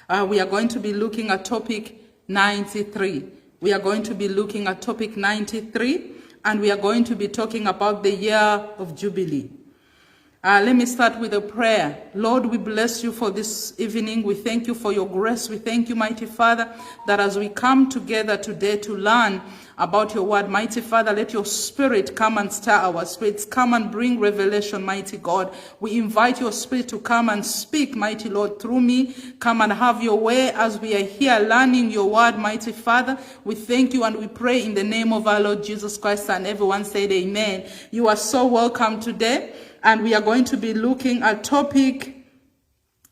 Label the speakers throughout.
Speaker 1: We are going to be looking at topic 93. We are going to be looking at topic 93, and we are going to be talking about the year of Jubilee. Let me start with a prayer. Lord, we bless you for this evening. We thank you for your grace. We thank you, mighty Father, that as we come together today to learn about your word, mighty Father, let your spirit come and stir our spirits. Come and bring revelation, mighty God. We invite your spirit to come and speak, mighty Lord, through me. Come and have your way as we are here learning your word, mighty Father. We thank you and we pray in the name of our Lord Jesus Christ, and everyone said amen. You are so welcome today. And we are going to be looking at topic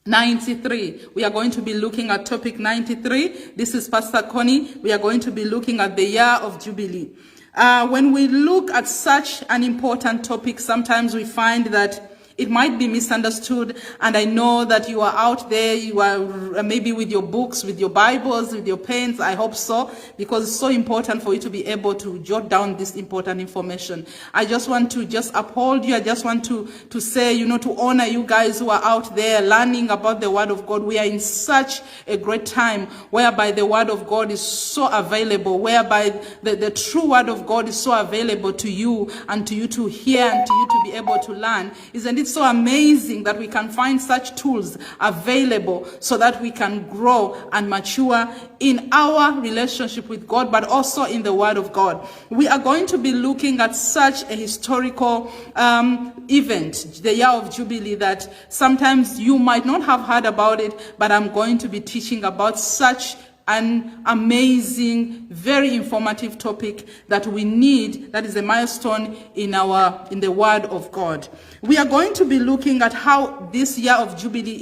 Speaker 1: 93. We are going to be looking at topic 93. This is Pastor Connie. We are going to be looking at the year of Jubilee. When we look at such an important topic, sometimes we find that it might be misunderstood, and I know that you are out there, you are maybe with your books, with your Bibles, with your pens. I hope so, because it's so important for you to be able to jot down this important information. I just want to uphold you. I just want to say, to honor you guys who are out there learning about the Word of God. We are in such a great time whereby the Word of God is so available, whereby the true Word of God is so available to you and to you to hear and to you to be able to learn. Isn't it so amazing that we can find such tools available so that we can grow and mature in our relationship with God, but also in the Word of God? We are going to be looking at such a historical event, the year of Jubilee, that sometimes you might not have heard about it, but I'm going to be teaching about such an amazing, very informative topic that we need, that is a milestone in the Word of God. We are going to be looking at how this year of Jubilee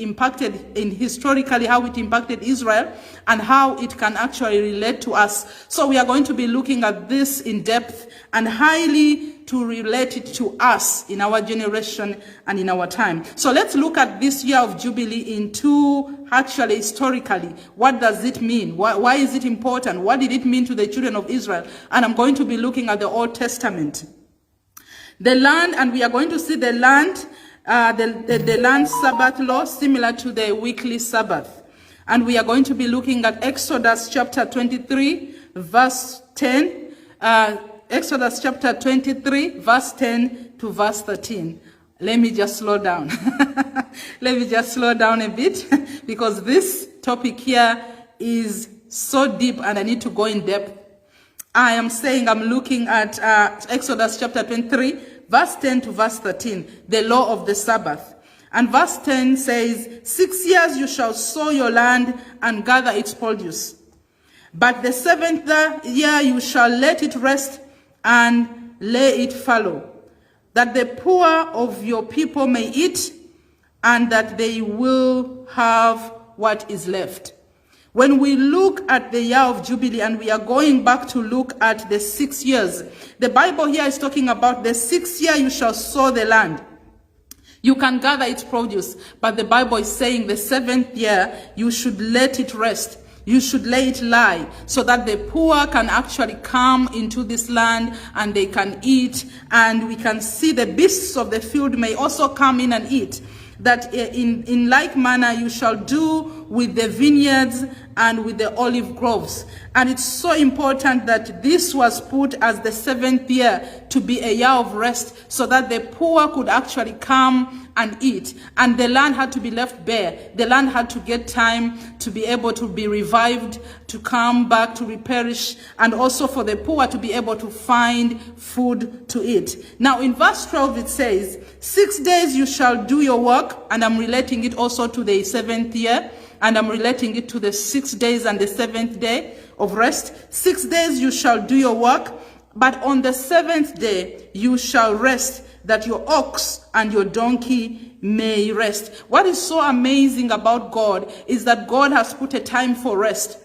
Speaker 1: historically, how it impacted Israel and how it can actually relate to us. So we are going to be looking at this in depth and highly to relate it to us in our generation and in our time. So let's look at this year of Jubilee actually historically. What does it mean? Why is it important? What did it mean to the children of Israel? And I'm going to be looking at the Old Testament. The land, and we are going to see the land, the land Sabbath law, similar to the weekly Sabbath. And we are going to be looking at Exodus chapter 23, verse 10. Exodus chapter 23, verse 10 to verse 13. Let me just slow down. Let me just slow down a bit, because this topic here is so deep and I need to go in depth. I'm looking at Exodus chapter 23, verse 10 to verse 13, the law of the Sabbath. And verse 10 says, 6 years you shall sow your land and gather its produce. But the 7th year you shall let it rest and lay it fallow, that the poor of your people may eat, and that they will have what is left. When we look at the year of Jubilee, and we are going back to look at the 6 years, the Bible here is talking about the 6th year you shall sow the land. You can gather its produce, but the Bible is saying the 7th year you should let it rest. You should lay it lie, so that the poor can actually come into this land and they can eat, and we can see the beasts of the field may also come in and eat. That in like manner you shall do with the vineyards and with the olive groves. And it's so important that this was put as the 7th year to be a year of rest, so that the poor could actually come and eat. And the land had to be left bare. The land had to get time to be able to be revived, to come back, to reperish, and also for the poor to be able to find food to eat. Now in verse 12 it says, 6 days you shall do your work, and I'm relating it also to the 7th year, and I'm relating it to the 6 days and the 7th day of rest. 6 days you shall do your work, but on the 7th day you shall rest, that your ox and your donkey may rest. What is so amazing about God is that God has put a time for rest.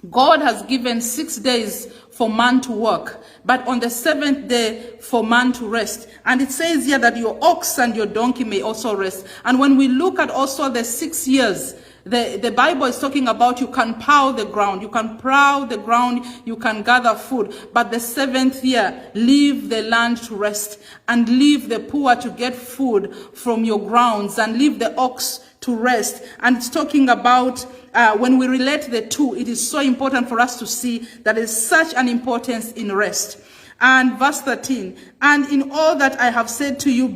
Speaker 1: God has given 6 days for man to work, but on the 7th day for man to rest. And it says here that your ox and your donkey may also rest. And when we look at also the 6 years, The Bible is talking about you can plow the ground, you can gather food, but the 7th year, leave the land to rest and leave the poor to get food from your grounds and leave the ox to rest. And it's talking about when we relate the two, it is so important for us to see that there is such an importance in rest. And verse 13, and in all that I have said to you,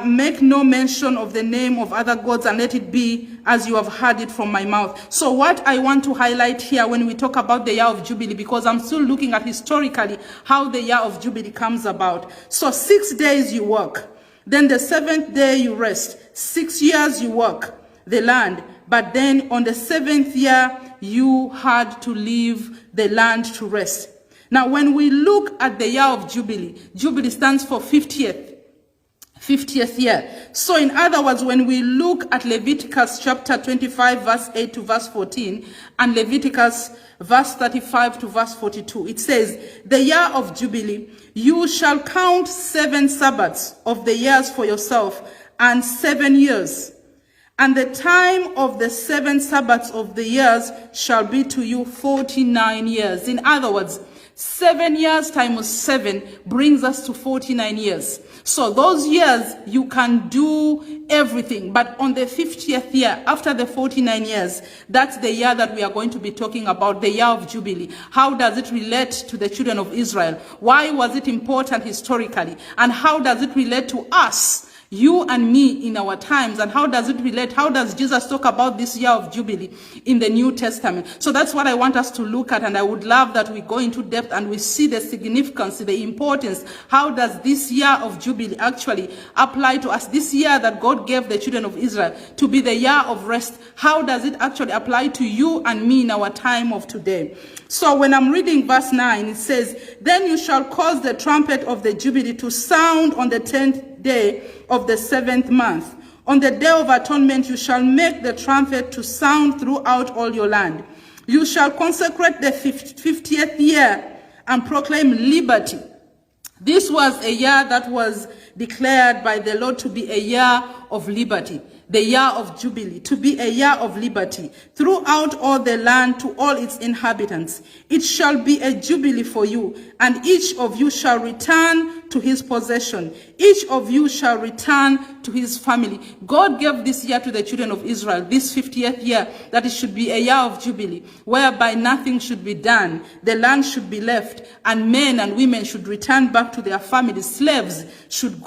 Speaker 1: make no mention of the name of other gods, and let it be as you have heard it from my mouth. So what I want to highlight here when we talk about the year of Jubilee, because I'm still looking at historically how the year of Jubilee comes about. So 6 days you work, then the 7th day you rest. 6 years you work the land, but then on the 7th year you had to leave the land to rest. Now, when we look at the year of Jubilee, Jubilee stands for 50th year. So in other words, when we look at Leviticus chapter 25, verse 8 to verse 14, and Leviticus verse 35 to verse 42, it says, the year of Jubilee, you shall count 7 Sabbaths of the years for yourself, and 7 years. And the time of the 7 Sabbaths of the years shall be to you 49 years. In other words, 7 years times 7 brings us to 49 years. So those years you can do everything. But on the 50th year, after the 49 years, that's the year that we are going to be talking about, the year of Jubilee. How does it relate to the children of Israel? Why was it important historically? And how does it relate to us? You and me in our times, and how does it relate? How does Jesus talk about this year of Jubilee in the New Testament? So that's what I want us to look at, and I would love that we go into depth and we see the significance, the importance. How does this year of Jubilee actually apply to us? This year that God gave the children of Israel to be the year of rest, how does it actually apply to you and me in our time of today? So when I'm reading verse 9, it says, then you shall cause the trumpet of the Jubilee to sound on the 10th day of the 7th month. On the day of atonement, you shall make the trumpet to sound throughout all your land. You shall consecrate the 50th year and proclaim liberty. This was a year that was declared by the Lord to be a year of liberty. The year of Jubilee, to be a year of liberty throughout all the land to all its inhabitants. It shall be a jubilee for you, and each of you shall return to his possession. Each of you shall return to his family. God gave this year to the children of Israel, this 50th year, that it should be a year of Jubilee, whereby nothing should be done. The land should be left, and men and women should return back to their families. Slaves should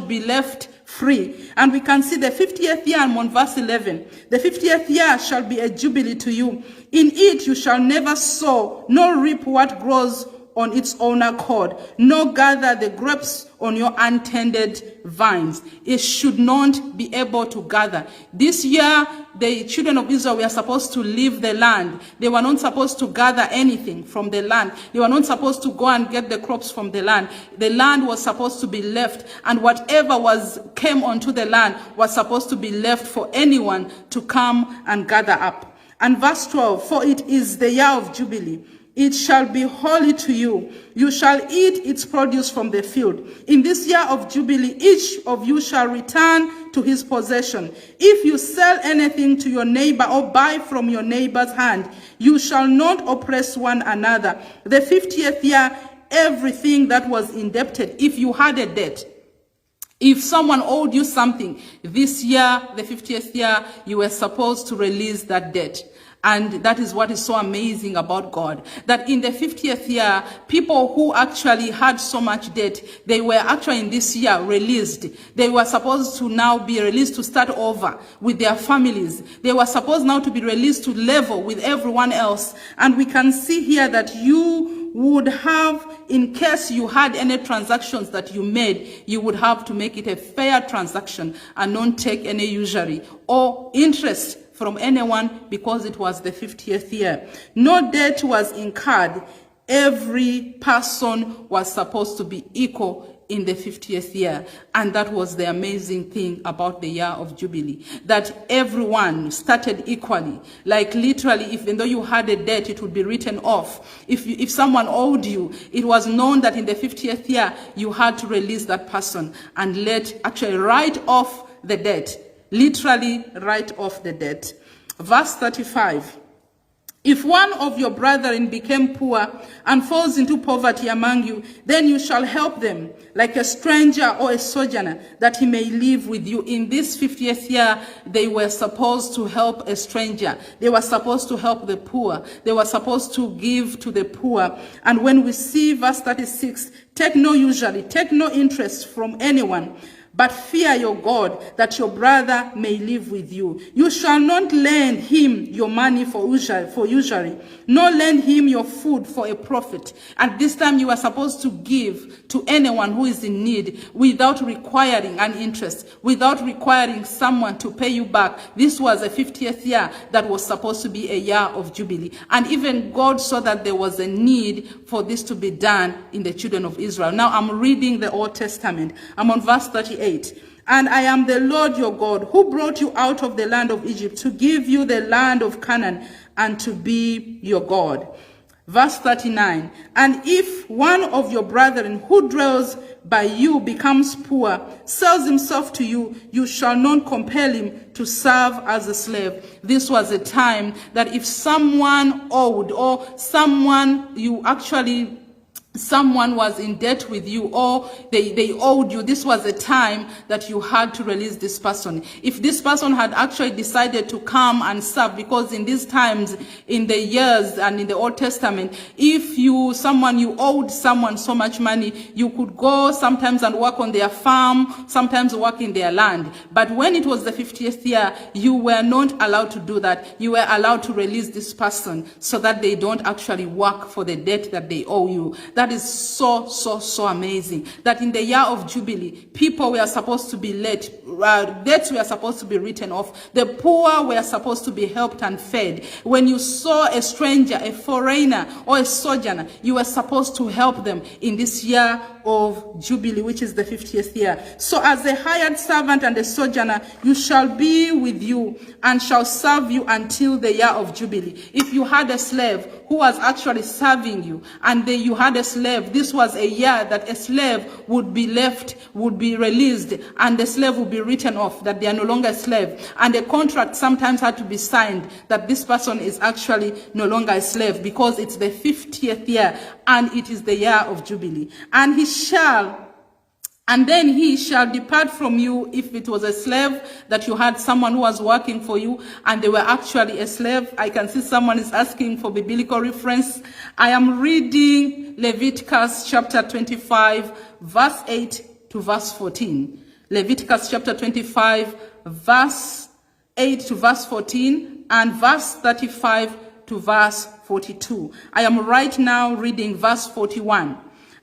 Speaker 1: be left free. And we can see the 50th year on verse 11. The 50th year shall be a jubilee to you. In it you shall never sow, nor reap what grows on its own accord, nor gather the grapes on your untended vines. It should not be able to gather. This year, the children of Israel were supposed to leave the land. They were not supposed to gather anything from the land. They were not supposed to go and get the crops from the land. The land was supposed to be left, and whatever came onto the land was supposed to be left for anyone to come and gather up. And verse 12, for it is the year of Jubilee. It shall be holy to you. You shall eat its produce from the field. In this year of Jubilee, each of you shall return to his possession. If you sell anything to your neighbor or buy from your neighbor's hand, you shall not oppress one another. The 50th year, everything that was indebted, if you had a debt, if someone owed you something, this year, the 50th year, you were supposed to release that debt. And that is what is so amazing about God, that in the 50th year, people who actually had so much debt, they were actually in this year released. They were supposed to now be released to start over with their families. They were supposed now to be released to level with everyone else. And we can see here that you would have, in case you had any transactions that you made, you would have to make it a fair transaction and not take any usury or interest from anyone, because it was the 50th year. No debt was incurred. Every person was supposed to be equal in the 50th year. And that was the amazing thing about the year of Jubilee, that everyone started equally. Like literally, even though you had a debt, it would be written off. If someone owed you, it was known that in the 50th year, you had to release that person and actually write off the debt. literally write off the debt. Verse 35. If one of your brethren became poor and falls into poverty among you, then you shall help them, like a stranger or a sojourner, that he may live with you. In this 50th year, they were supposed to help a stranger. They were supposed to help the poor. They were supposed to give to the poor. And when we see verse 36, take no interest from anyone, but fear your God, that your brother may live with you. You shall not lend him your money for usury, nor lend him your food for a profit. At this time, you are supposed to give to anyone who is in need without requiring an interest, without requiring someone to pay you back. This was a 50th year that was supposed to be a year of Jubilee. And even God saw that there was a need for this to be done in the children of Israel. Now I'm reading the Old Testament. I'm on verse 38. And I am the Lord your God, who brought you out of the land of Egypt to give you the land of Canaan and to be your God. Verse 39. And if one of your brethren who dwells by you becomes poor, sells himself to you, you shall not compel him to serve as a slave. This was a time that if someone owed, or someone was in debt with you, or they owed you, this was a time that you had to release this person. If this person had actually decided to come and serve, because in these times, in the years and in the Old Testament, if you owed someone so much money, you could go sometimes and work on their farm, sometimes work in their land. But when it was the 50th year, you were not allowed to do that. You were allowed to release this person so that they don't actually work for the debt that they owe you. That is so amazing. That in the year of Jubilee, people were supposed to be led, debts were supposed to be written off. The poor were supposed to be helped and fed. When you saw a stranger, a foreigner, or a sojourner, you were supposed to help them in this year of Jubilee, which is the 50th year. So as a hired servant and a sojourner, you shall be with you and shall serve you until the year of Jubilee. If you had a slave who was actually serving you, and then you had a slave, this was a year that a slave would be released, and the slave would be written off, that they are no longer a slave. And a contract sometimes had to be signed that this person is actually no longer a slave, because it's the 50th year and it is the year of Jubilee. And then he shall depart from you. If it was a slave that you had someone who was working for you and they were actually a slave. I can see someone is asking for biblical reference. I am reading Leviticus chapter 25, verse 8 to verse 14. Leviticus chapter 25, verse 8 to verse 14, and verse 35 to verse 42. I am right now reading verse 41.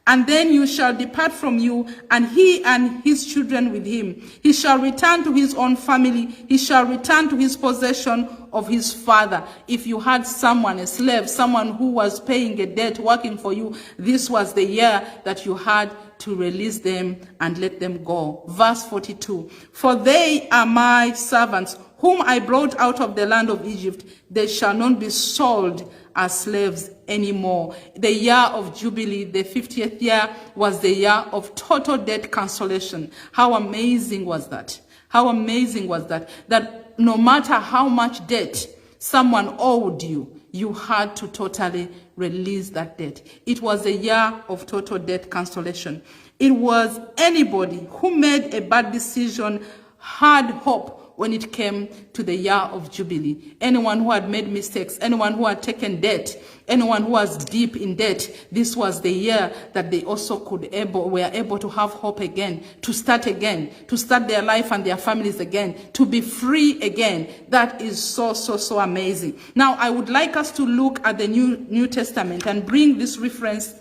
Speaker 1: And then you shall depart from you, and he and his children with him. He shall return to his own family. He shall return to his possession of his father. If you had someone, a slave, someone who was paying a debt, working for you, this was the year that you had to release them and let them go. Verse 42. For they are my servants, whom I brought out of the land of Egypt. They shall not be sold as slaves anymore. The year of Jubilee, the 50th year, was the year of total debt cancellation. How amazing was that? How amazing was that? That no matter how much debt someone owed you, you had to totally release that debt. It was a year of total debt cancellation. It was anybody who made a bad decision had hope when it came to the year of Jubilee. Anyone who had made mistakes, anyone who had taken debt, anyone who was deep in debt, this was the year that they also were able to have hope again, to start their life and their families again, to be free again. That is so amazing. Now, I would like us to look at the New Testament and bring this reference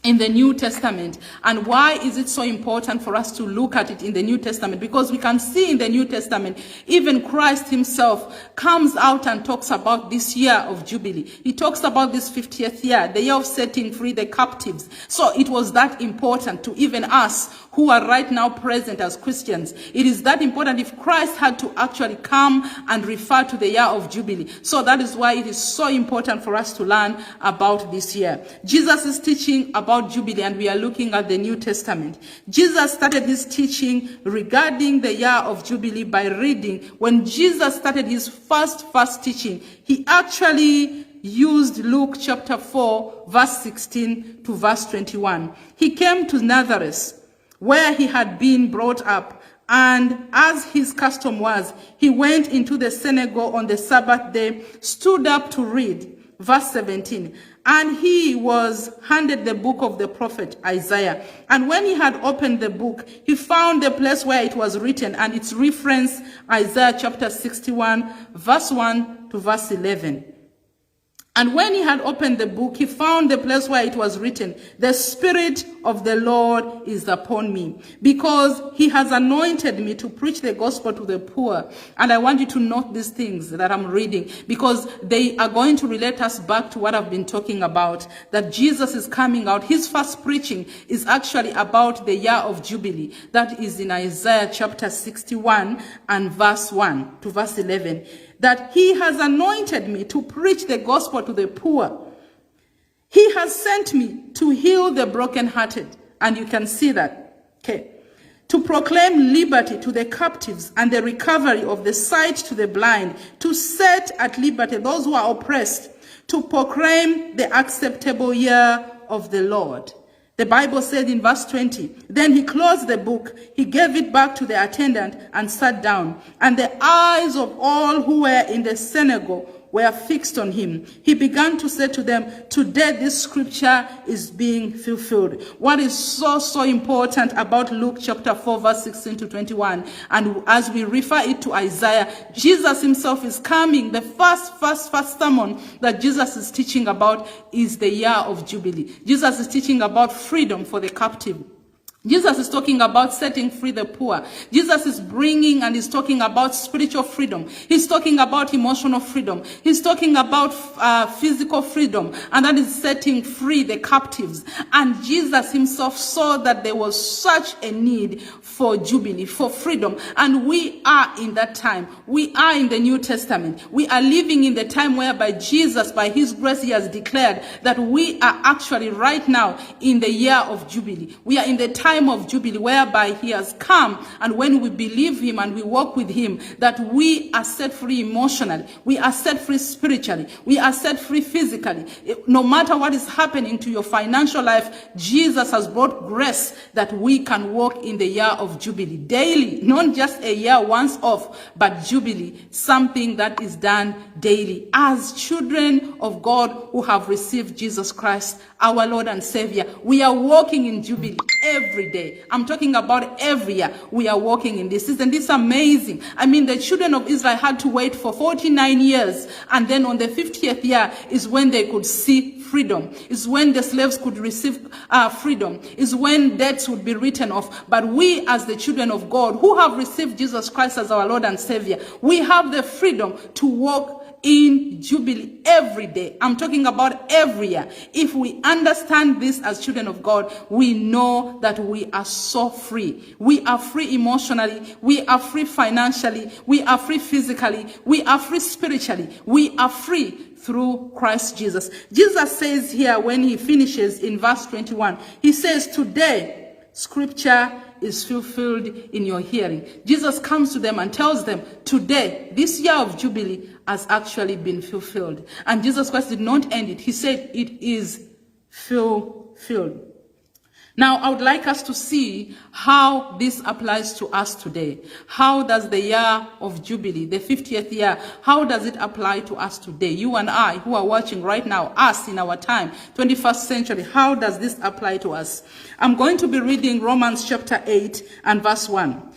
Speaker 1: in the New Testament. And why is it so important for us to look at it in the New Testament? Because we can see in the New Testament, even Christ himself comes out and talks about this year of Jubilee. He talks about this 50th year, the year of setting free the captives. So it was that important to even us who are right now present as Christians. It is that important if Christ had to actually come and refer to the year of Jubilee. So that is why it is so important for us to learn about this year. Jesus is teaching about Jubilee, and we are looking at the New Testament. Jesus started his teaching regarding the year of Jubilee by reading. When Jesus started his first teaching, he actually used Luke chapter 4, verse 16 to verse 21. He came to Nazareth, where he had been brought up, and as his custom was, he went into the synagogue on the Sabbath day, stood up to read. Verse 17, and he was handed the book of the prophet Isaiah. And when he had opened the book, he found the place where it was written, and its reference, Isaiah chapter 61, verse 1 to verse 11. And when he had opened the book, he found the place where it was written, the Spirit of the Lord is upon me, because he has anointed me to preach the gospel to the poor. And I want you to note these things that I'm reading, because they are going to relate us back to what I've been talking about, that Jesus is coming out. His first preaching is actually about the year of Jubilee. That is in Isaiah chapter 61 and verse 1 to verse 11. That he has anointed me to preach the gospel to the poor. He has sent me to heal the brokenhearted. And you can see that. Okay. To proclaim liberty to the captives and the recovery of the sight to the blind. To set at liberty those who are oppressed. To proclaim the acceptable year of the Lord. The Bible said in verse 20, then he closed the book, he gave it back to the attendant and sat down. And the eyes of all who were in the synagogue were fixed on him. He began to say to them, today this scripture is being fulfilled. What is so important about Luke chapter 4 verse 16 to 21, and as we refer it to Isaiah, Jesus himself is coming. The first sermon that Jesus is teaching about is the year of Jubilee. Jesus is teaching about freedom for the captive. Jesus is talking about setting free the poor. Jesus is bringing and is talking about spiritual freedom. He's talking about emotional freedom. He's talking about physical freedom, and that is setting free the captives. And Jesus himself saw that there was such a need for Jubilee, for freedom. And we are in that time. We are in the New Testament. We are living in the time whereby Jesus, by his grace, he has declared that we are actually right now in the year of Jubilee. We are in the time of Jubilee, whereby he has come, and when we believe him and we walk with him, that we are set free emotionally, we are set free spiritually, we are set free physically. No matter what is happening to your financial life, Jesus has brought grace that we can walk in the year of Jubilee daily, not just a year once off, but Jubilee, something that is done daily as children of God who have received Jesus Christ, our Lord and Savior. We are walking in Jubilee every day. I'm talking about every year. We are walking in this. And this is amazing. I mean, the children of Israel had to wait for 49 years. And then on the 50th year is when they could see freedom. Is when the slaves could receive freedom. Is when debts would be written off. But we, as the children of God who have received Jesus Christ as our Lord and Savior, we have the freedom to walk in Jubilee every day. I'm talking about every year. If we understand this as children of God, we know that we are so free. We are free emotionally. We are free financially. We are free physically. We are free spiritually. We are free through Christ Jesus. Jesus says here when he finishes in verse 21, he says, today scripture is fulfilled in your hearing. Jesus comes to them and tells them, today, this year of Jubilee has actually been fulfilled. And Jesus Christ did not end it. He said it is fulfilled. Now, I would like us to see how this applies to us today. How does the year of Jubilee, the 50th year, how does it apply to us today? You and I who are watching right now, us in our time, 21st century, how does this apply to us? I'm going to be reading Romans chapter 8 and verse 1.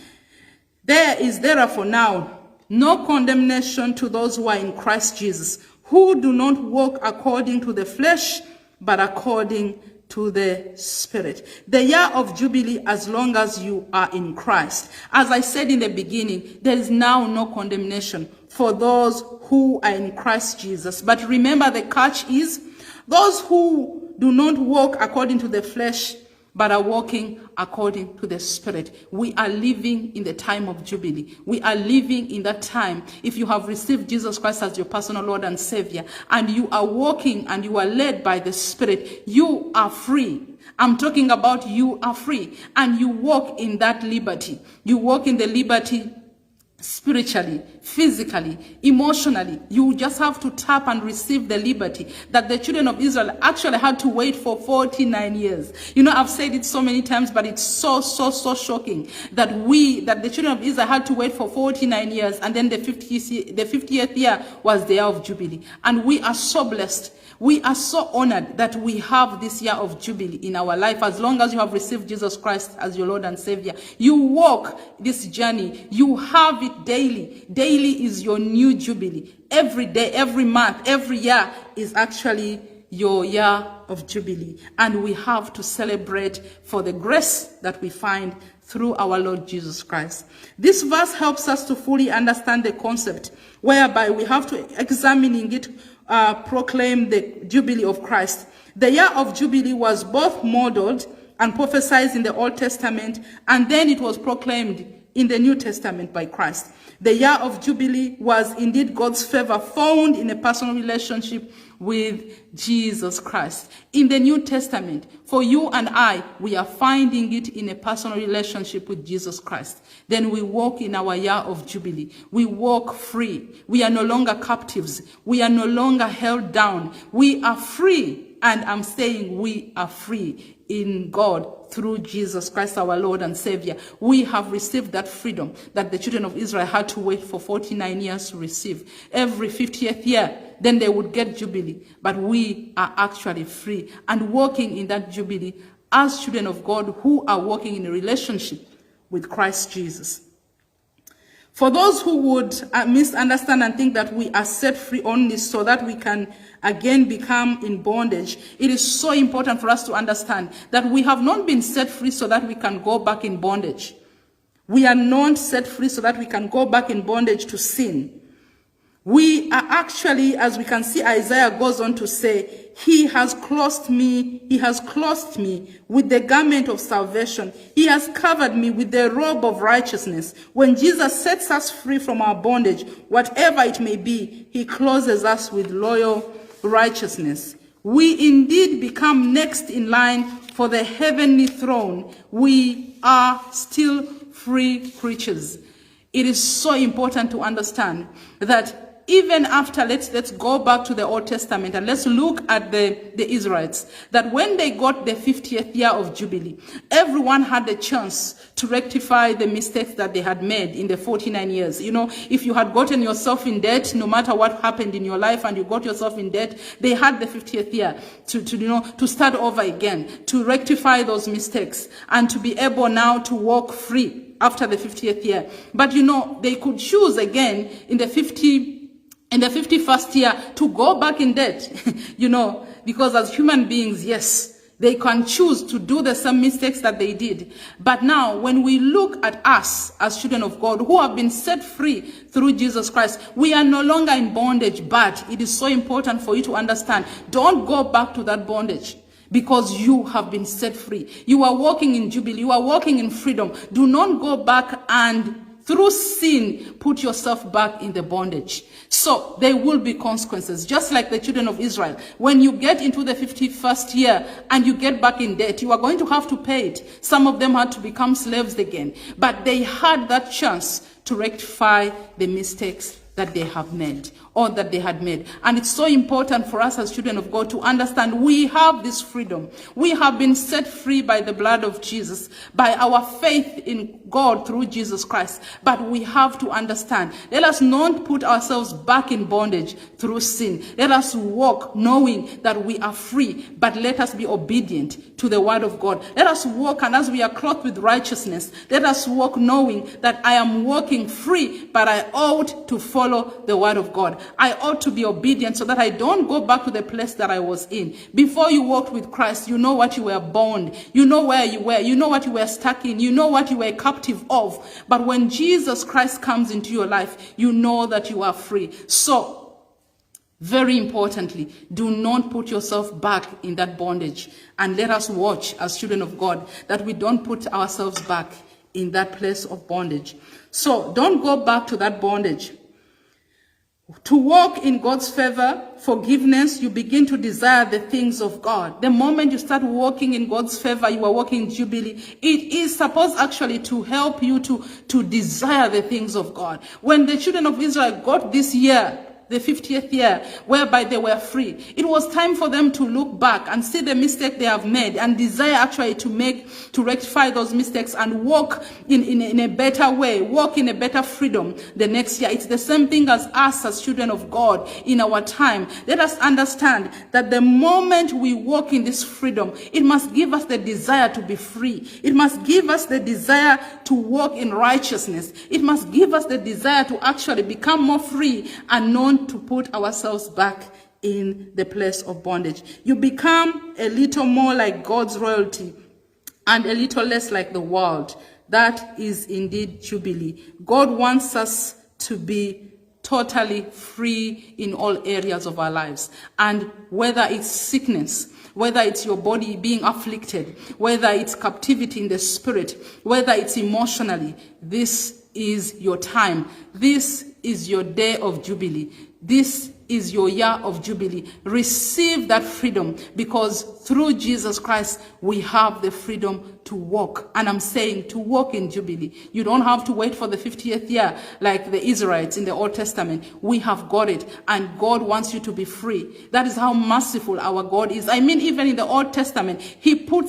Speaker 1: There is therefore now no condemnation to those who are in Christ Jesus, who do not walk according to the flesh, but according to the Spirit. The year of Jubilee, as long as you are in Christ. As I said in the beginning, there is now no condemnation for those who are in Christ Jesus. But remember, the catch is, those who do not walk according to the flesh, but are walking according to the Spirit. We are living in the time of Jubilee. We are living in that time. If you have received Jesus Christ as your personal Lord and Savior, and you are walking and you are led by the Spirit, you are free. I'm talking about you are free, and you walk in that liberty. You walk in the liberty spiritually, physically, emotionally. You just have to tap and receive the liberty that the children of Israel actually had to wait for 49 years. You know, I've said it so many times, but it's so shocking that the children of Israel had to wait for 49 years, and then the 50th year was the year of Jubilee. And we are so blessed. We are so honored that we have this year of Jubilee in our life. As long as you have received Jesus Christ as your Lord and Savior, you walk this journey. You have it daily. Daily is your new Jubilee. Every day, every month, every year is actually your year of Jubilee. And we have to celebrate for the grace that we find through our Lord Jesus Christ. This verse helps us to fully understand the concept, whereby we have to examining it, proclaim the Jubilee of Christ. The year of Jubilee was both modeled and prophesied in the Old Testament, and then it was proclaimed in the New Testament by Christ. The year of Jubilee was indeed God's favor found in a personal relationship with Jesus Christ. In the New Testament, for you and I, we are finding it in a personal relationship with Jesus Christ. Then we walk in our year of Jubilee. We walk free. We are no longer captives. We are no longer held down. We are free. And I'm saying we are free in God through Jesus Christ, our Lord and Savior. We have received that freedom that the children of Israel had to wait for 49 years to receive. Every 50th year, then they would get Jubilee. But we are actually free and walking in that Jubilee as children of God who are walking in a relationship with Christ Jesus. For those who would misunderstand and think that we are set free only so that we can again become in bondage, it is so important for us to understand that we have not been set free so that we can go back in bondage. We are not set free so that we can go back in bondage to sin. We are actually, as we can see, Isaiah goes on to say, he has clothed me with the garment of salvation. He has covered me with the robe of righteousness. When Jesus sets us free from our bondage, whatever it may be, he clothes us with loyal righteousness. We indeed become next in line for the heavenly throne. We are still free creatures. It is so important to understand that even after, let's go back to the Old Testament and let's look at the Israelites, that when they got the 50th year of Jubilee, everyone had the chance to rectify the mistakes that they had made in the 49 years. You know, if you had gotten yourself in debt, no matter what happened in your life and you got yourself in debt, they had the 50th year to start over again, to rectify those mistakes and to be able now to walk free after the 50th year. But you know, they could choose again in the 51st year to go back in debt, you know, because as human beings, yes, they can choose to do the same mistakes that they did. But now, when we look at us as children of God who have been set free through Jesus Christ, we are no longer in bondage. But it is so important for you to understand, don't go back to that bondage, because you have been set free. You are walking in Jubilee. You are walking in freedom. Do not go back and through sin put yourself back in the bondage. So there will be consequences, just like the children of Israel. When you get into the 51st year and you get back in debt, you are going to have to pay it. Some of them had to become slaves again, but they had that chance to rectify the mistakes that they have made or that they had made. And it's so important for us as children of God to understand we have this freedom. We have been set free by the blood of Jesus, by our faith in God through Jesus Christ. But we have to understand, let us not put ourselves back in bondage through sin. Let us walk knowing that we are free, but let us be obedient to the word of God. Let us walk, and as we are clothed with righteousness, let us walk knowing that I am walking free, but I ought to follow the word of God. I ought to be obedient so that I don't go back to the place that I was in. Before you walked with Christ, you know what you were bound. You know where you were. You know what you were stuck in. You know what you were captive of. But when Jesus Christ comes into your life, you know that you are free. So, Very importantly, do not put yourself back in that bondage. And let us watch as children of God that we don't put ourselves back in that place of bondage. So don't go back to that bondage. To walk in God's favor, forgiveness, you begin to desire the things of God. The moment you start walking in God's favor, you are walking in Jubilee. It is supposed actually to help you to desire the things of God. When the children of Israel got this year, the 50th year, whereby they were free, it was time for them to look back and see the mistake they have made and desire actually to rectify those mistakes and walk in a better way, walk in a better freedom the next year. It's the same thing as us as children of God in our time. Let us understand that the moment we walk in this freedom, it must give us the desire to be free. It must give us the desire to walk in righteousness. It must give us the desire to actually become more free and known to put ourselves back in the place of bondage. You become a little more like God's royalty and a little less like the world. That is indeed Jubilee. God wants us to be totally free in all areas of our lives. And whether it's sickness, whether it's your body being afflicted, whether it's captivity in the spirit, whether it's emotionally, this is your time. This is your day of Jubilee. This is your year of Jubilee. Receive that freedom, because through Jesus Christ, we have the freedom to walk. And I'm saying to walk in Jubilee. You don't have to wait for the 50th year like the Israelites in the Old Testament. We have got it. And God wants you to be free. That is how merciful our God is. I mean, even in the Old Testament, He put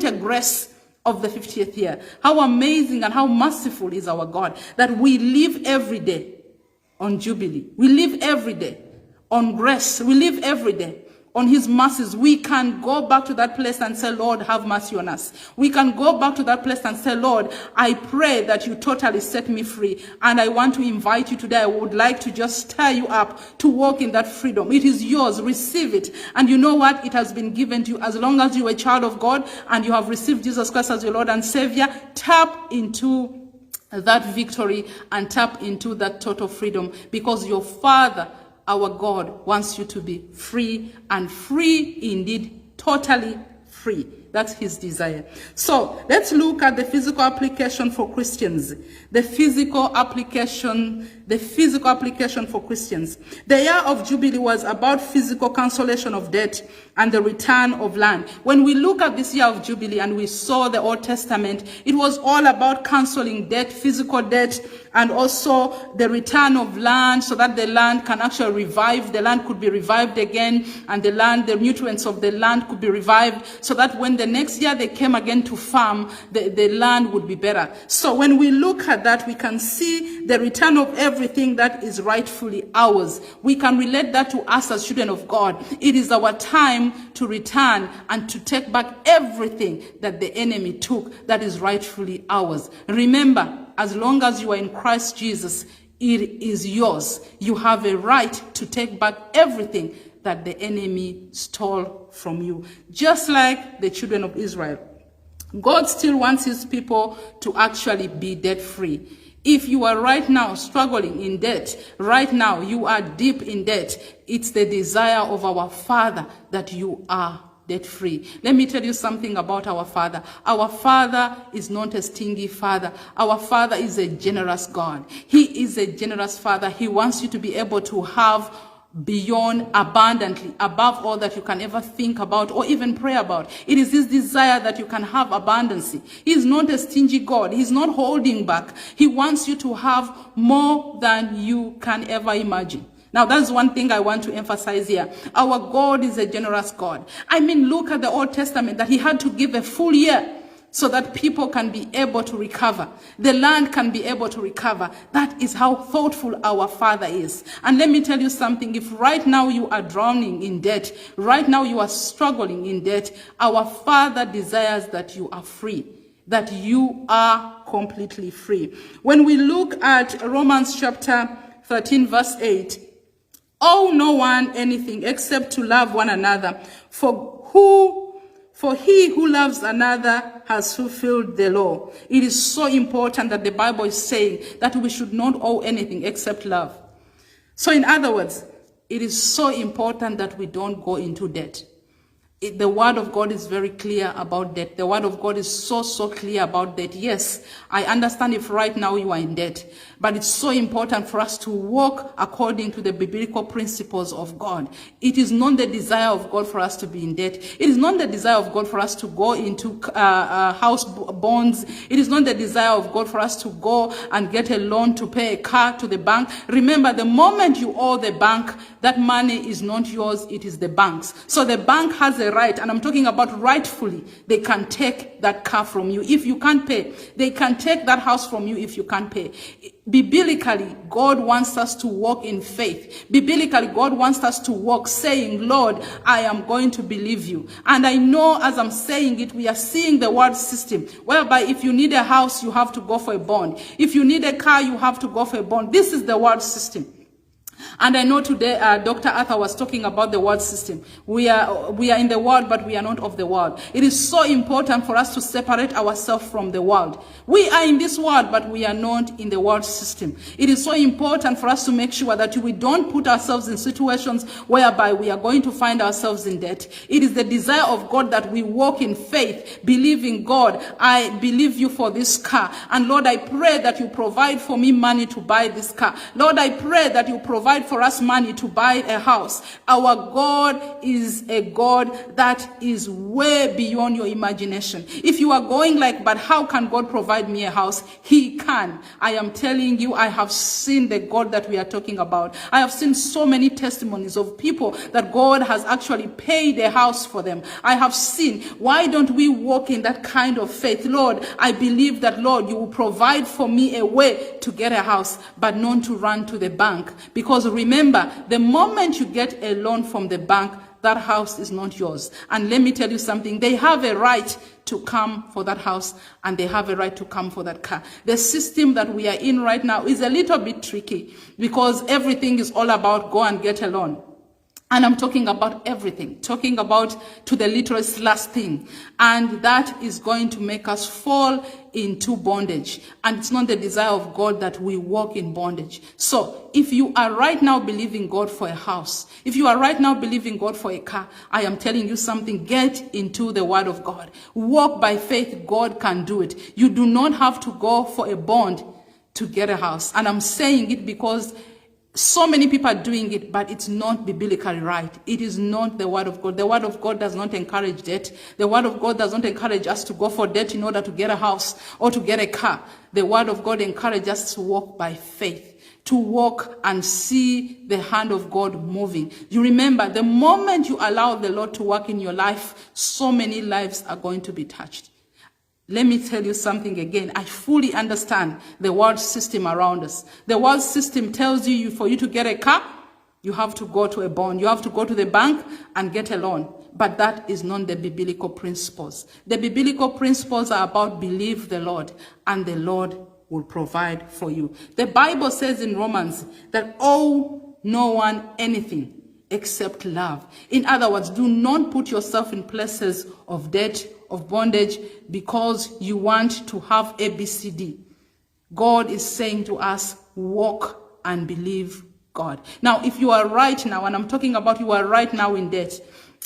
Speaker 1: a grace of the 50th year. How amazing and how merciful is our God, that we live every day on Jubilee. We live every day on grace. We live every day on His mercies. We can go back to that place and say, Lord, have mercy on us. We can go back to that place and say, Lord, I pray that you totally set me free. And I want to invite you today. I would like to just stir you up to walk in that freedom. It is yours. Receive it. And you know what? It has been given to you. As long as you are a child of God and you have received Jesus Christ as your Lord and Savior, tap into that victory and tap into that total freedom, because your Father, our God, wants you to be free, and free indeed, totally free. That's His desire. So let's look at the physical application for Christians. The physical application for Christians. The year of Jubilee was about physical cancellation of debt and the return of land. When we look at this year of Jubilee and we saw the Old Testament, it was all about cancelling debt, physical debt, and also the return of land, so that the land can actually revive. The land could be revived again, and the nutrients of the land could be revived, so that when the next year they came again to farm, the land would be better. So when we look at that, we can see the return of everything that is rightfully ours. We can relate that to us as children of God. It is our time to return and to take back everything that the enemy took that is rightfully ours. Remember, as long as you are in Christ Jesus, it is yours. You have a right to take back everything that the enemy stole from you. Just like the children of Israel. God still wants His people to actually be debt-free. If you are right now struggling in debt, right now you are deep in debt, it's the desire of our Father that you are debt-free. Let me tell you something about our Father. Our Father is not a stingy Father. Our Father is a generous God. He is a generous Father. He wants you to be able to have beyond, abundantly, above all that you can ever think about or even pray about. It is His desire that you can have abundancy. He is not a stingy God. He's not holding back. He wants you to have more than you can ever imagine. Now, that's one thing I want to emphasize here. Our God is a generous God. I mean, look at the Old Testament, that He had to give a full year so that people can be able to recover. The land can be able to recover. That is how thoughtful our Father is. And let me tell you something. If right now you are drowning in debt, right now you are struggling in debt, our Father desires that you are free, that you are completely free. When we look at Romans chapter 13, verse 8, owe no one anything except to love one another. For he who loves another has fulfilled the law. It is so important that the Bible is saying that we should not owe anything except love. So in other words, it is so important that we don't go into debt. The word of God is very clear about debt. The word of God is so clear about debt. Yes, I understand if right now you are in debt, but it's so important for us to walk according to the biblical principles of God. It is not the desire of God for us to be in debt. It is not the desire of God for us to go into house bonds. It is not the desire of God for us to go and get a loan to pay a car to the bank. Remember, the moment you owe the bank, that money is not yours, it is the bank's. So the bank has a right, and I'm talking about rightfully, they can take that car from you if you can't pay. They can take that house from you if you can't pay. Biblically, God wants us to walk in faith. Biblically, God wants us to walk saying, Lord, I am going to believe you. And I know as I'm saying it, we are seeing the world system, whereby if you need a house, you have to go for a bond. If you need a car, you have to go for a bond. This is the world system. And I know today Dr. Arthur was talking about the world system. We are in the world, but we are not of the world. It is so important for us to separate ourselves from the world. We are in this world, but we are not in the world system. It is so important for us to make sure that we don't put ourselves in situations whereby we are going to find ourselves in debt. It is the desire of God that we walk in faith, believing God, I believe you for this car. And Lord, I pray that you provide for me money to buy this car. Lord, I pray that you provide for us money to buy a house. Our God is a God that is way beyond your imagination. If you are going like, but how can God provide me a house? He can. I am telling you, I have seen the God that we are talking about. I have seen so many testimonies of people that God has actually paid a house for them. I have seen. Why don't we walk in that kind of faith? Lord, I believe that, Lord, you will provide for me a way to get a house, but not to run to the bank. Because remember, the moment you get a loan from the bank, that house is not yours. And let me tell you something, they have a right to come for that house, and they have a right to come for that car. The system that we are in right now is a little bit tricky, because everything is all about go and get a loan. And I'm talking about everything, talking about to the literalist last thing. And that is going to make us fall into bondage. And it's not the desire of God that we walk in bondage. So if you are right now believing God for a house, if you are right now believing God for a car, I am telling you something, get into the word of God. Walk by faith, God can do it. You do not have to go for a bond to get a house. And I'm saying it because so many people are doing it, but it's not biblically right. It is not the word of God. The word of God does not encourage debt. The word of God does not encourage us to go for debt in order to get a house or to get a car. The word of God encourages us to walk by faith, to walk and see the hand of God moving. You remember, the moment you allow the Lord to work in your life, so many lives are going to be touched. Let me tell you something again. I fully understand the world system around us. The world system tells you for you to get a car, you have to go to a bond. You have to go to the bank and get a loan. But that is not the biblical principles. The biblical principles are about believe the Lord, and the Lord will provide for you. The Bible says in Romans that owe no one anything except love. In other words, do not put yourself in places of debt, of bondage, because you want to have ABCD. God is saying to us, walk and believe God. Now, if you are right now, and I'm talking about you are right now in debt,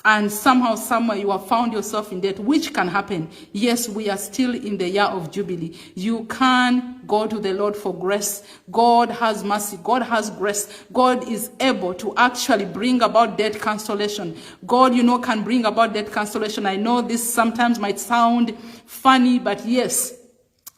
Speaker 1: and somehow, somewhere you have found yourself in debt, which can happen. Yes, we are still in the year of Jubilee. You can go to the Lord for grace. God has mercy. God has grace. God is able to actually bring about debt cancellation. God, can bring about debt cancellation. I know this sometimes might sound funny, but yes,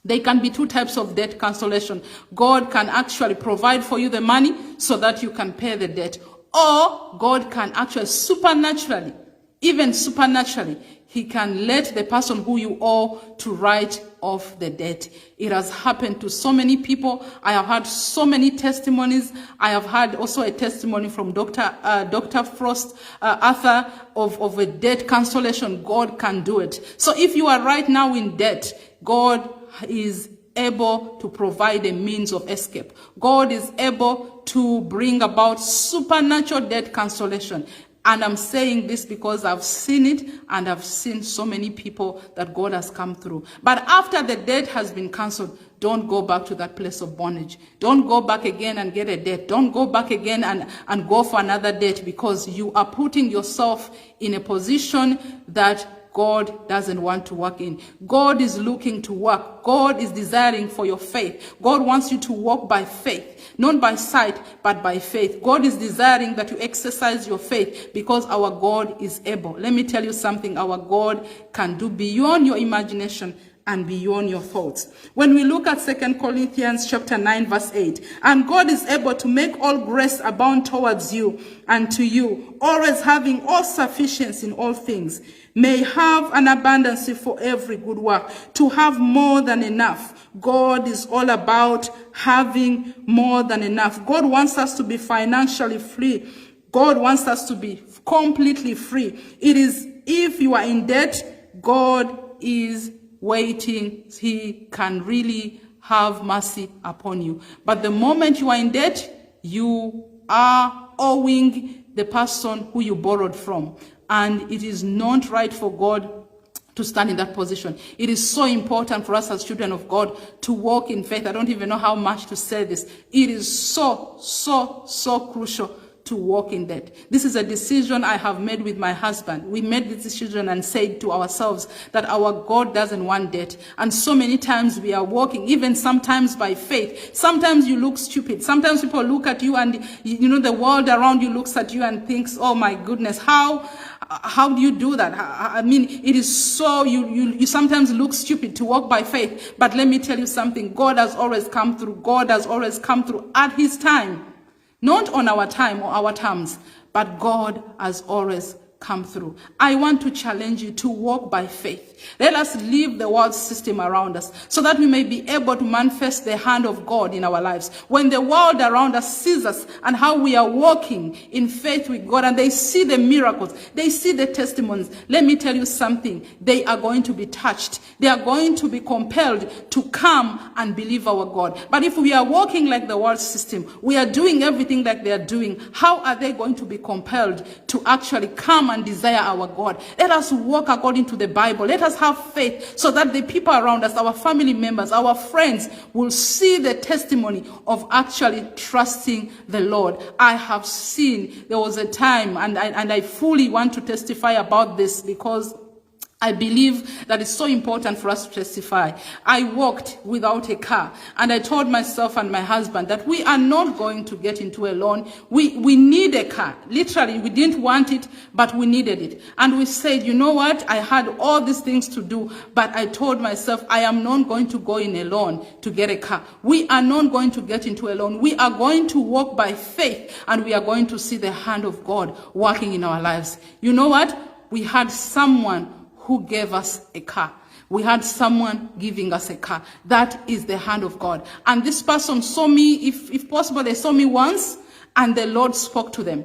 Speaker 1: there can be two types of debt cancellation. God can actually provide for you the money so that you can pay the debt. Or God can actually supernaturally, even supernaturally, he can let the person who you owe to write off the debt. It has happened to so many people. I have had so many testimonies. I have had also a testimony from Dr. Frost Arthur of a debt cancellation. God can do it. So if you are right now in debt, God is able to provide a means of escape. God is able to bring about supernatural debt cancellation. And I'm saying this because I've seen it, and I've seen so many people that God has come through. But after the debt has been cancelled, don't go back to that place of bondage. Don't go back again and get a debt. Don't go back again and go for another debt, because you are putting yourself in a position that God doesn't want to work in. God is looking to work. God is desiring for your faith. God wants you to walk by faith, not by sight, but by faith. God is desiring that you exercise your faith, because our God is able. Let me tell you something. Our God can do beyond your imagination and beyond your thoughts. When we look at 2 Corinthians chapter 9 verse 8, and God is able to make all grace abound towards you and to you, always having all sufficiency in all things, may have an abundance for every good work, to have more than enough. God is all about having more than enough. God wants us to be financially free. God wants us to be completely free. It is, if you are in debt, God is waiting. He can really have mercy upon you. But the moment you are in debt, you are owing the person who you borrowed from. And it is not right for God to stand in that position. It is so important for us as children of God to walk in faith. I don't even know how much to say this. It is so crucial to walk in that. This is a decision I have made with my husband. We made this decision and said to ourselves that our God doesn't want debt. And so many times we are walking, even sometimes by faith. Sometimes you look stupid. Sometimes people look at you and, you know, the world around you looks at you and thinks, oh my goodness, how do you do that? I mean, it is so, you sometimes look stupid to walk by faith. But let me tell you something. God has always come through. God has always come through at his time. Not on our time or our terms, but God has always come through. I want to challenge you to walk by faith. Let us leave the world system around us so that we may be able to manifest the hand of God in our lives. When the world around us sees us and how we are walking in faith with God, and they see the miracles, they see the testimonies, let me tell you something, they are going to be touched. They are going to be compelled to come and believe our God. But if we are walking like the world system, we are doing everything like they are doing, how are they going to be compelled to actually come and desire our God? Let us walk according to the Bible. Let us have faith so that the people around us, our family members, our friends, will see the testimony of actually trusting the Lord. I have seen, there was a time, and I fully want to testify about this because I believe that it's so important for us to testify. I walked without a car, and I told myself and my husband that we are not going to get into a loan. We need a car. Literally, we didn't want it, but we needed it. And we said, you know what? I had all these things to do, but I told myself, I am not going to go in a loan to get a car. We are not going to get into a loan. We are going to walk by faith, and we are going to see the hand of God working in our lives. You know what? We had someone who gave us a car. We had someone giving us a car. That is the hand of God. And this person saw me, if possible, they saw me once, and the Lord spoke to them.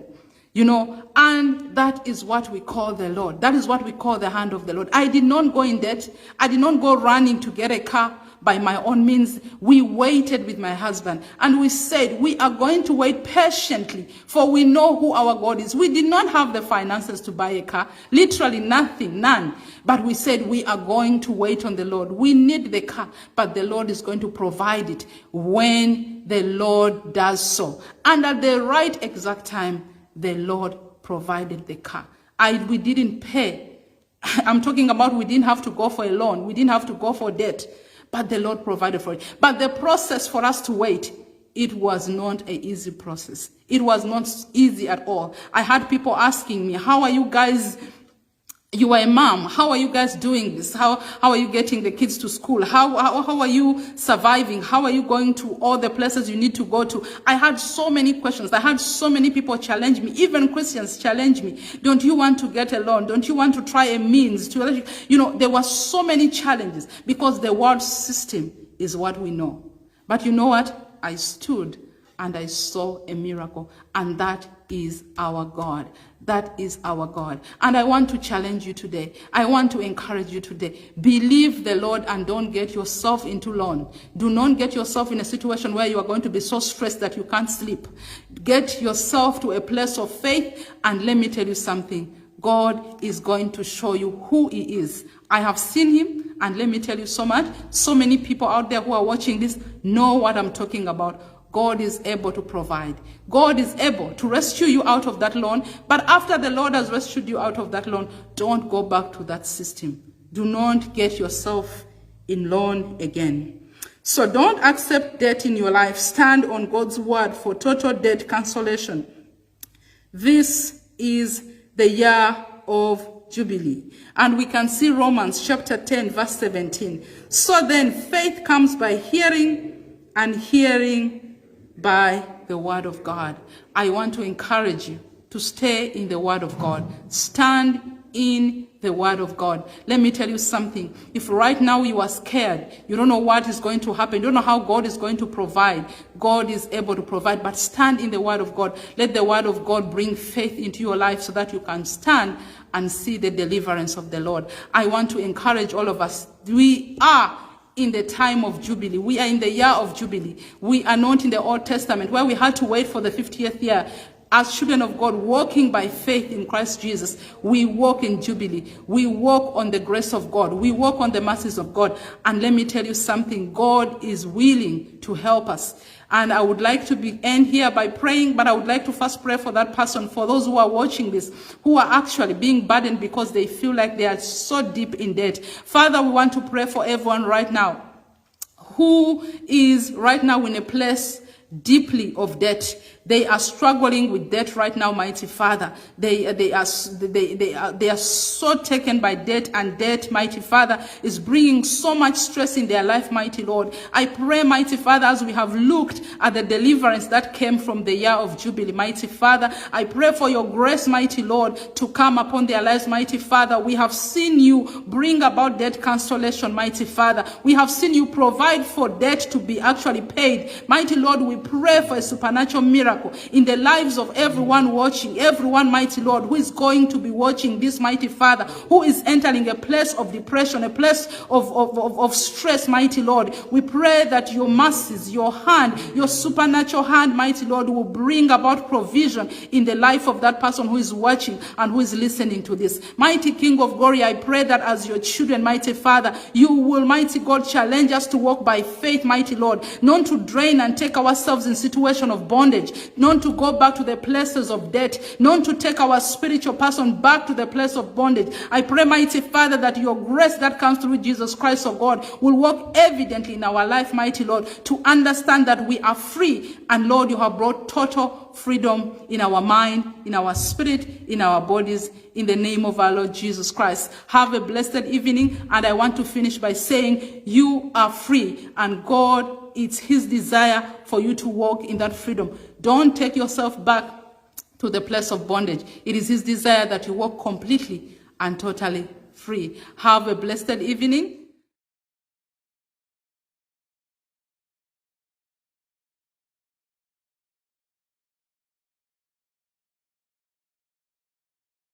Speaker 1: You know, and that is what we call the Lord. That is what we call the hand of the Lord. I did not go in debt. I did not go running to get a car by my own means. We waited with my husband, and we said, we are going to wait patiently, for we know who our God is. We did not have the finances to buy a car, literally nothing, none. But we said, we are going to wait on the Lord. We need the car, but the Lord is going to provide it when the Lord does so. And at the right exact time, the Lord provided the car. We didn't pay. I'm talking about we didn't have to go for a loan. We didn't have to go for debt. But the Lord provided for it. But the process for us to wait, it was not an easy process. It was not easy at all. I had people asking me, how are you guys? You are a mom. How are you guys doing this? How are you getting the kids to school? How are you surviving? How are you going to all the places you need to go to? I had so many questions. I had so many people challenge me. Even Christians challenge me. Don't you want to get a loan? Don't you want to try a means to, you know, there were so many challenges because the world system is what we know. But you know what? I stood and I saw a miracle, and that is our God. That is our God. And I want to challenge you today. I want to encourage you today. Believe the Lord and don't get yourself into loan. Do not get yourself in a situation where you are going to be so stressed that you can't sleep. Get yourself to a place of faith, and let me tell you something. God is going to show you who he is. I have seen him, and let me tell you so much. So many people out there who are watching this know what I'm talking about. God is able to provide. God is able to rescue you out of that loan. But after the Lord has rescued you out of that loan, don't go back to that system. Do not get yourself in loan again. So don't accept debt in your life. Stand on God's word for total debt cancellation. This is the year of Jubilee. And we can see Romans chapter 10, verse 17. So then faith comes by hearing, and hearing by the word of God. I want to encourage you to stay in the word of God. Stand in the word of God. Let me tell you something. If right now you are scared, you don't know what is going to happen, you don't know how God is going to provide, God is able to provide, but stand in the word of God. Let the word of God bring faith into your life so that you can stand and see the deliverance of the Lord. I want to encourage all of us. We are in the time of Jubilee. We are in the year of Jubilee. We are not in the Old Testament where we had to wait for the 50th year. As children of God, walking by faith in Christ Jesus, we walk in Jubilee. We walk on the grace of God. We walk on the mercies of God. And let me tell you something, God is willing to help us. And I would like to end here by praying, but I would like to first pray for that person, for those who are watching this, who are actually being burdened because they feel like they are so deep in debt. Father, we want to pray for everyone right now who is right now in a place deeply of debt. They are struggling with debt right now, mighty Father. They are so taken by debt, and debt, mighty Father, is bringing so much stress in their life, mighty Lord. I pray, mighty Father, as we have looked at the deliverance that came from the year of Jubilee, mighty Father, I pray for your grace, mighty Lord, to come upon their lives, mighty Father. We have seen you bring about debt cancellation, mighty Father. We have seen you provide for debt to be actually paid. Mighty Lord, we pray for a supernatural miracle in the lives of everyone watching, everyone, mighty Lord, who is going to be watching this, mighty Father, who is entering a place of depression, a place of stress, mighty Lord. We pray that your mercies, your hand, your supernatural hand, mighty Lord, will bring about provision in the life of that person who is watching and who is listening to this. Mighty King of glory, I pray that as your children, mighty Father, you will, mighty God, challenge us to walk by faith, mighty Lord, not to drain and take ourselves in situation of bondage, not to go back to the places of debt, not to take our spiritual person back to the place of bondage. I pray, mighty Father, that your grace that comes through Jesus Christ, oh God, will work evidently in our life, mighty Lord, to understand that we are free. And Lord, you have brought total freedom in our mind, in our spirit, in our bodies, in the name of our Lord Jesus Christ. Have a blessed evening. And I want to finish by saying you are free, and God, it's his desire for you to walk in that freedom. Don't take yourself back to the place of bondage. It is his desire that you walk completely and totally free. Have a blessed evening.